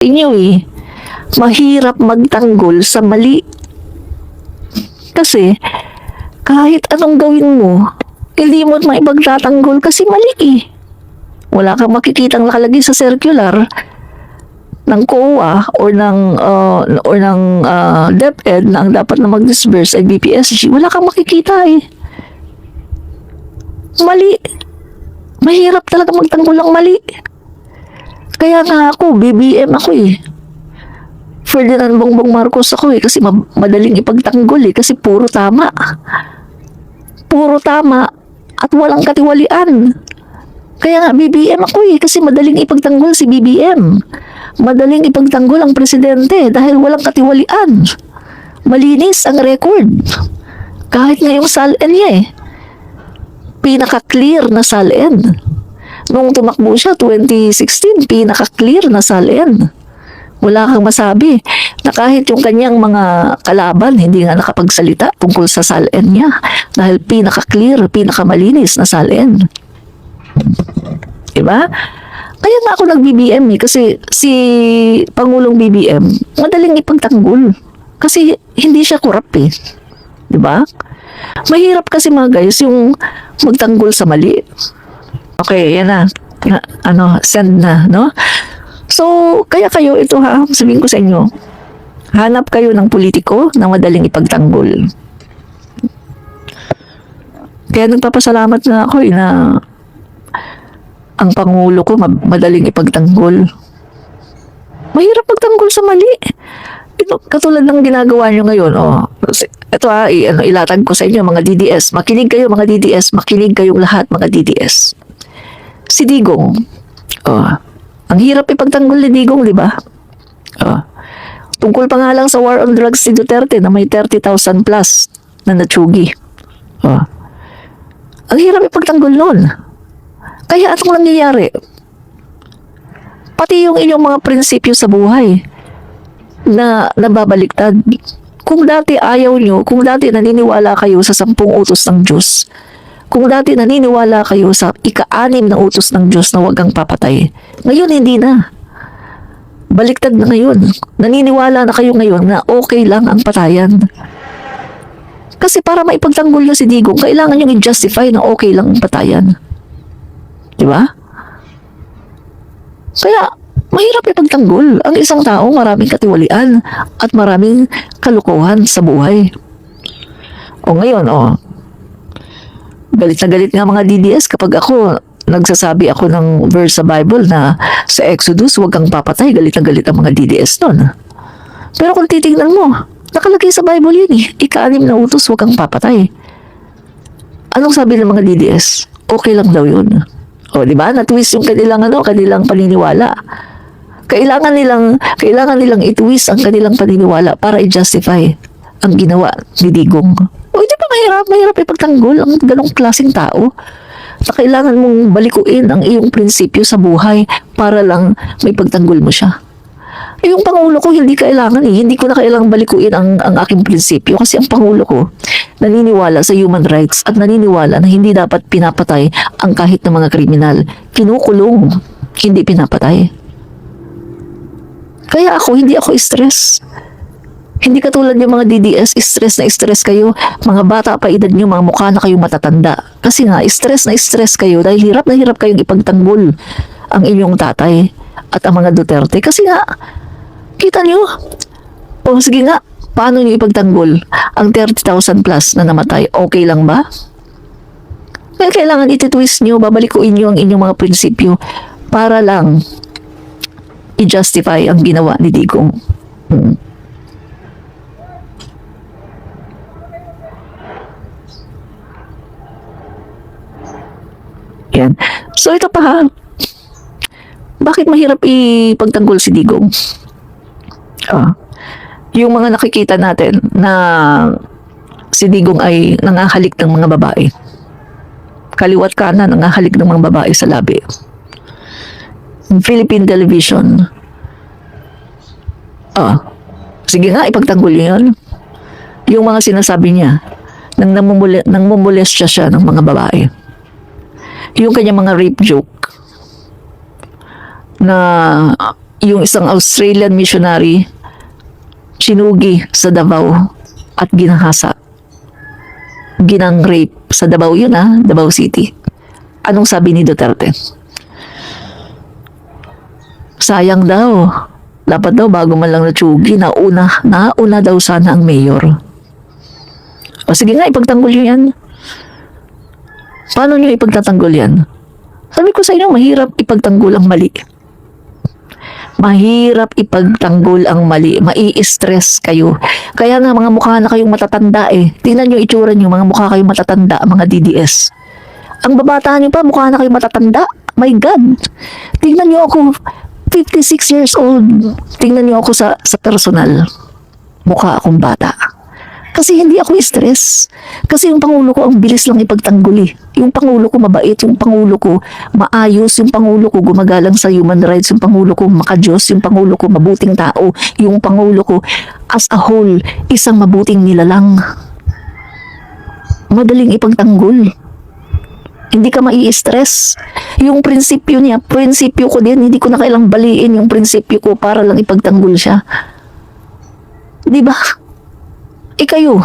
inyo eh, mahirap magtanggol sa mali. Kasi, kahit anong gawin mo, hindi mo maipagtatanggol kasi mali eh. Wala kang makikitang nakalagay sa circular ng COA or ng DepEd na ang dapat na mag-disburse ay BPSG. Wala kang makikita eh. Mali. Mahirap talaga magtanggol ng mali. Kaya nga ako, BBM ako eh. Ferdinand Bongbong Marcos ako eh, kasi madaling ipagtanggol eh, kasi puro tama. Puro tama at walang katiwalian. Kaya nga BBM ako eh, kasi madaling ipagtanggol si BBM. Madaling ipagtanggol ang presidente dahil walang katiwalian. Malinis ang record. Kahit ngayong SALN niya eh. Pinaka-clear na SALN. Nung tumakbo siya, 2016, pinaka-clear na SALN. Wala kang masabi na kahit yung kanyang mga kalaban hindi nga nakapagsalita tungkol sa SALN niya dahil pinaka-clear, pinaka-malinis na SALN. Diba? Kaya nga ako nag-BBM eh, kasi si Pangulong BBM, madaling ipagtanggol. Kasi hindi siya korap eh. Diba? Mahirap kasi mga guys yung magtanggol sa mali. Okay, yan na. Send na, no? So, kaya kayo ito ha, sabihin ko sa inyo, hanap kayo ng politiko na madaling ipagtanggol. Kaya nagpapasalamat na ako na ang Pangulo ko madaling ipagtanggol. Mahirap magtanggol sa mali. Ito, katulad ng ginagawa nyo ngayon, ito ilatag ko sa inyo mga DDS. Makinig kayo mga DDS, makinig kayong lahat mga DDS. Si Digong, ang hirap ipagtanggol ni Digong, di ba? Tungkol pa nga lang sa war on drugs si Duterte na may 30,000 plus na natsugi. Ang hirap ipagtanggol nun. Kaya anong nangyayari? Pati yung inyong mga prinsipyo sa buhay na nababaliktad. Kung dati ayaw nyo, kung dati naniniwala kayo sa 10 utos ng Diyos, kung dati naniniwala kayo sa ika-6 na utos ng Diyos na huwag kang papatay, ngayon hindi na. Baliktad na ngayon. Naniniwala na kayo ngayon na okay lang ang patayan. Kasi para maipagtanggol nyo si Digong, kailangan nyo i-justify na okay lang ang patayan. Diba? Kaya, mahirap ipagtanggol ang isang tao maraming katiwalian at maraming kalukuhan sa buhay. O ngayon, galit na galit nga mga DDS kapag nagsasabi ako ng verse sa Bible na sa Exodus, huwag kang papatay, galit na galit ang mga DDS nun. Pero kung titingnan mo, nakalagay sa Bible yun eh, ika-6 na utos, huwag kang papatay. Anong sabi ng mga DDS? Okay lang daw yun. Di ba? Na-twist yung kanilang paniniwala. Kailangan nilang i-twist ang kanilang paniniwala para i-justify ang ginawa ni Digong. Di ba mahirap ipagtanggol ang ganong klaseng tao? Na kailangan mong balikuin ang iyong prinsipyo sa buhay para lang may pagtanggol mo siya. Yung Pangulo ko hindi kailangan eh. Hindi ko na kailangang balikuin ang aking prinsipyo kasi ang Pangulo ko naniniwala sa human rights at naniniwala na hindi dapat pinapatay ang kahit na mga kriminal. Kinukulong, hindi pinapatay. Kaya hindi ako stress. Hindi katulad yung mga DDS, stress na stress kayo. Mga bata pa edad nyo, mga mukha na kayong matatanda. Kasi nga, stress na stress kayo dahil hirap na hirap kayong ipagtanggol ang inyong tatay at ang mga Duterte. Kasi nga, kita nyo, sige nga, paano nyo ipagtanggol ang 30,000 plus na namatay? Okay lang ba? Kaya kailangan ititwist nyo, babalikuin nyo ang inyong mga prinsipyo para lang i-justify ang ginawa ni Digong. Yan. So ito pa ha, bakit mahirap ipagtanggol si Digong? Yung mga nakikita natin na si Digong ay nangahalik ng mga babae. Kaliwat kanan, nangahalik ng mga babae sa labi. Philippine television. Sige nga, ipagtanggol niyo yun. Yung mga sinasabi niya, nang namumulestya siya ng mga babae. Yung kanyang mga rape joke na yung isang Australian missionary, sinugi sa Davao at ginahasa. Ginang-rape sa Davao yun Davao City. Anong sabi ni Duterte? Sayang daw. Dapat daw bago man lang natsugi, nauna daw sana ang mayor. O sige nga, ipagtanggol nyo yan. Paano nyo ipagtatanggol yan? Sabi ko sa inyo, mahirap ipagtanggol ang mali. Mahirap ipagtanggol ang mali. Mai-stress kayo. Kaya nga mga mukha na kayong matatanda Tingnan nyo itsura nyo, mga mukha kayong matatanda, mga DDS. Ang babata nyo pa, mukha na kayong matatanda. My God! Tingnan nyo ako, 56 years old. Tingnan nyo ako sa personal. Mukha akong bata. Kasi hindi ako stress. Kasi yung Pangulo ko, ang bilis lang ipagtanggol Yung Pangulo ko mabait, yung Pangulo ko maayos, yung Pangulo ko gumagalang sa human rights, yung Pangulo ko makadiyos, yung Pangulo ko mabuting tao, yung Pangulo ko as a whole, isang mabuting nilalang. Madaling ipagtanggol. Hindi ka mai-stress. Yung prinsipyo niya, prinsipyo ko din, hindi ko na kailang baliin yung prinsipyo ko para lang ipagtanggol siya. Diba? Kayo,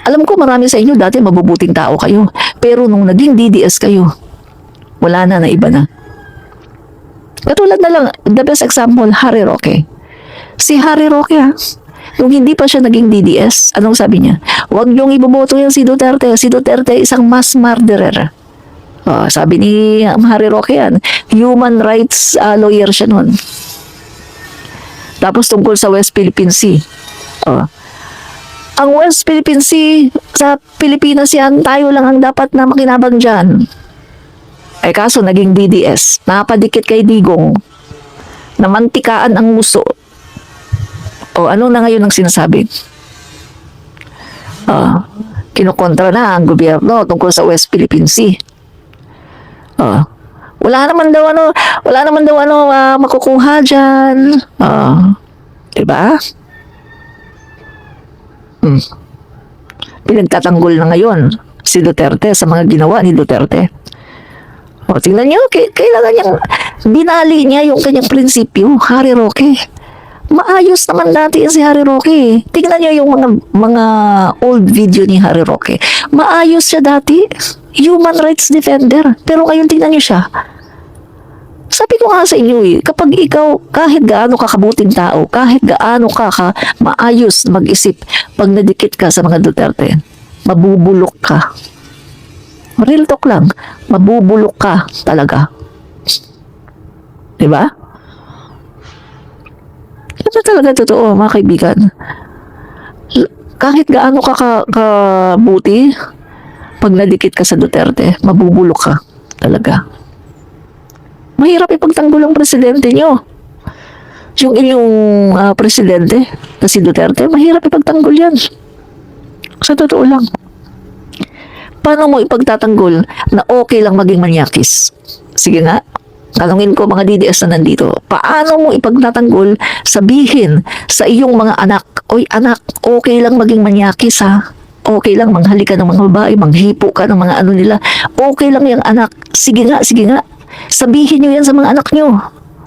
alam ko marami sa inyo dati mabubuting tao kayo. Pero nung naging DDS kayo, wala na iba na. Katulad na lang, the best example, Harry Roque. Si Harry Roque nung hindi pa siya naging DDS, anong sabi niya? Huwag niyong iboboto yan si Duterte. Si Duterte isang mass murderer. Sabi ni Harry Roque yan. Human rights lawyer siya nun. Tapos tungkol sa West Philippine Sea. Ang West Philippine Sea, sa Pilipinas yan, tayo lang ang dapat na makinabang dyan. Kaso naging DDS, napadikit kay Digong, namantikaan ang muso. Ano na ngayon ang sinasabi? Kinukontra na ang gobyerno tungkol sa West Philippine Sea. Wala naman daw makukuha dyan. Diba? Pinagtatanggol na ngayon si Duterte sa mga ginawa ni Duterte. Tingnan nyo, kailangan niyang binali niya yung kanyang prinsipyo. Harry Roque, maayos naman dati si Harry Roque. Tingnan nyo yung mga old video ni Harry Roque. Maayos siya dati, human rights defender. Pero ngayon tingnan nyo siya. Sabi ko nga sa inyo kapag ikaw, kahit gaano ka kabuting tao, kahit gaano ka maayos mag-isip, pag nadikit ka sa mga Duterte, mabubulok ka. Real talk lang, mabubulok ka talaga. Diba? Ito talaga totoo, mga kaibigan. Kahit gaano ka kabuti, pag nadikit ka sa Duterte, mabubulok ka talaga. Mahirap ipagtanggol ang presidente nyo. Yung inyong presidente na si Duterte, mahirap ipagtanggol yan. Sa totoo lang. Paano mo ipagtatanggol na okay lang maging manyakis? Sige nga, tanungin ko mga DDS na nandito. Paano mo ipagtatanggol sabihin sa iyong mga anak, oy anak, okay lang maging manyakis Okay lang manghalikan ng mga babae, manghipo ka ng mga ano nila. Okay lang yung anak. Sige nga, sige nga. Sabihin nyo yan sa mga anak nyo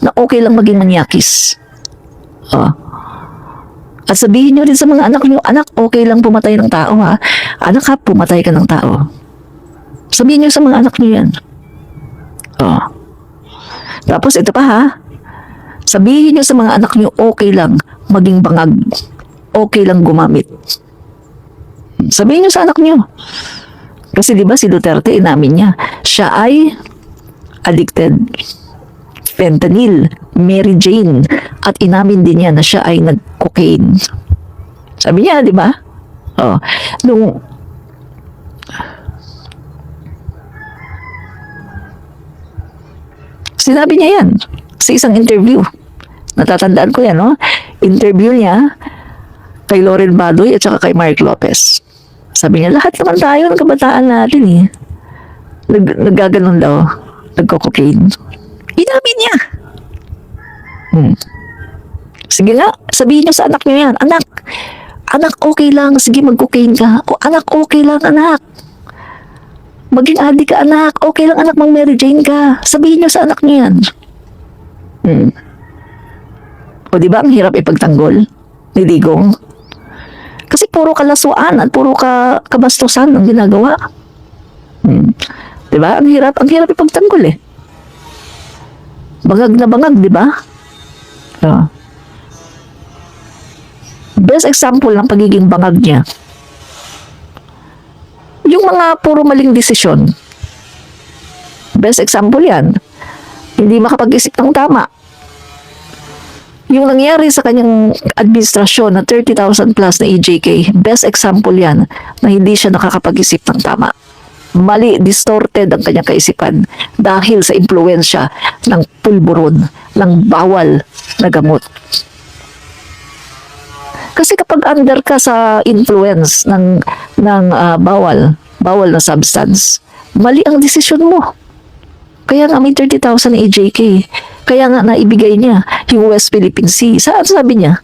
na okay lang maging manyakis. At sabihin nyo rin sa mga anak nyo, anak, okay lang pumatay ng tao Anak pumatay ka ng tao. Sabihin nyo sa mga anak nyo yan. Tapos ito pa sabihin nyo sa mga anak nyo, okay lang maging bangag. Okay lang gumamit. Sabihin nyo sa anak nyo. Kasi diba si Duterte, inamin niya, siya ay addicted. Fentanyl, Mary Jane, at inamin din niya na siya ay nag-cocaine. Sabi niya, di ba? Nung sinabi niya yan sa isang interview. Natatandaan ko yan, Interview niya kay Loren Badoy at saka kay Mark Lopez. Sabi niya, lahat naman tayo ng kabataan natin naggaganon daw. Nagko-cocaine. Inamin niya. Sige nga, sabihin niyo sa anak niyo yan. Anak, okay lang. Sige, mag-cocaine ka. Anak, okay lang, anak. Maging adik ka, anak. Okay lang, anak, mag-Mary Jane ka. Sabihin niyo sa anak niyo yan. O di ba ang hirap ipagtanggol ni Digong? Kasi puro kalaswaan at puro kabastusan ang ginagawa. Di ba? Ang hirap ipagtanggol eh. Bangag na bangag, di ba? So, best example ng pagiging bangag niya. Yung mga puro maling desisyon. Best example yan. Hindi makapag-isip ng tama. Yung nangyari sa kanyang administrasyon na 30,000 plus na EJK, best example yan na hindi siya nakakapag-isip ng tama. Mali, distorted ang kanyang kaisipan dahil sa impluensya ng pulburon, ng bawal na gamot. Kasi kapag under ka sa influence ng bawal na substance, mali ang desisyon mo. Kaya nga may 30,000 EJK. Kaya nga naibigay niya yung West Philippine Sea. Saan sabi niya?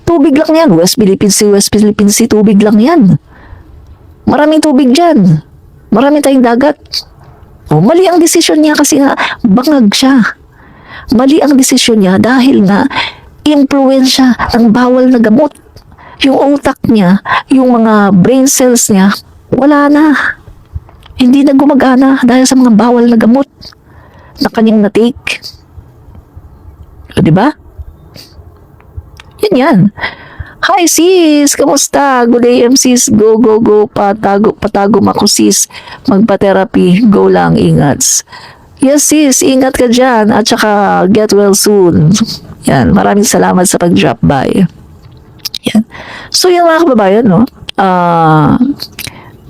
Tubig lang yan. West Philippine Sea, tubig lang yan. Maraming tubig dyan. Maraming tayong dagat. O, mali ang desisyon niya kasi nga bangag siya. Mali ang desisyon niya dahil nga impluensya ng bawal na gamot. Yung utak niya, yung mga brain cells niya, wala na. Hindi na gumagana dahil sa mga bawal na gamot na kanyang na-take. O, diba? Yan. Hi sis, kamusta? Good AM sis, go. Patago ako sis. Magpa-therapy, go lang, ingats. Yes sis, ingat ka dyan. At saka, get well soon. Yan, maraming salamat sa pag-drop by. Yan. So, yung mga kababayan, no?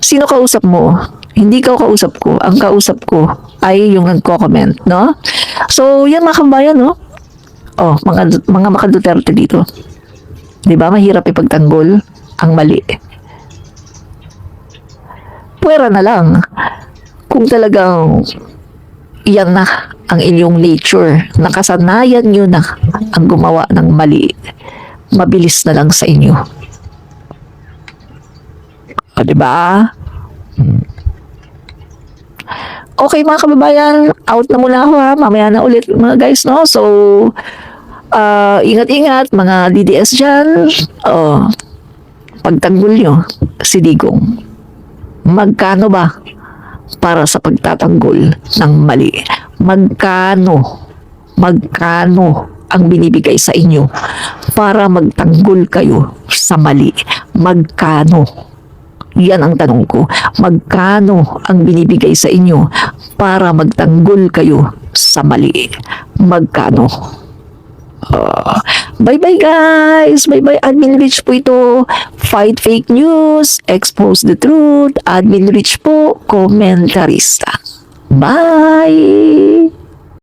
Sino kausap mo? Hindi ka kausap ko. Ang kausap ko ay yung nagko-comment, no? So, yan mga kababayan, no? Oh, mga makaduterte dito. Di ba? Mahirap ipagtanggol ang mali. Puwera na lang kung talagang yan na ang inyong nature. Nakasanayan nyo na ang gumawa ng mali. Mabilis na lang sa inyo. O, di ba? Okay mga kababayan, out na muna ako ha. Mamaya na ulit mga guys, no? So, ingat-ingat mga DDS dyan. Pagtanggol nyo si Digong. Magkano ba para sa pagtatanggol ng mali? Magkano ang binibigay sa inyo para magtanggol kayo sa mali? Magkano? Yan ang tanong ko. Magkano ang binibigay sa inyo para magtanggol kayo sa mali? Magkano? Bye-bye guys! Bye-bye, Admin Rich po ito. Fight fake news, expose the truth. Admin Rich po, komentarista. Bye!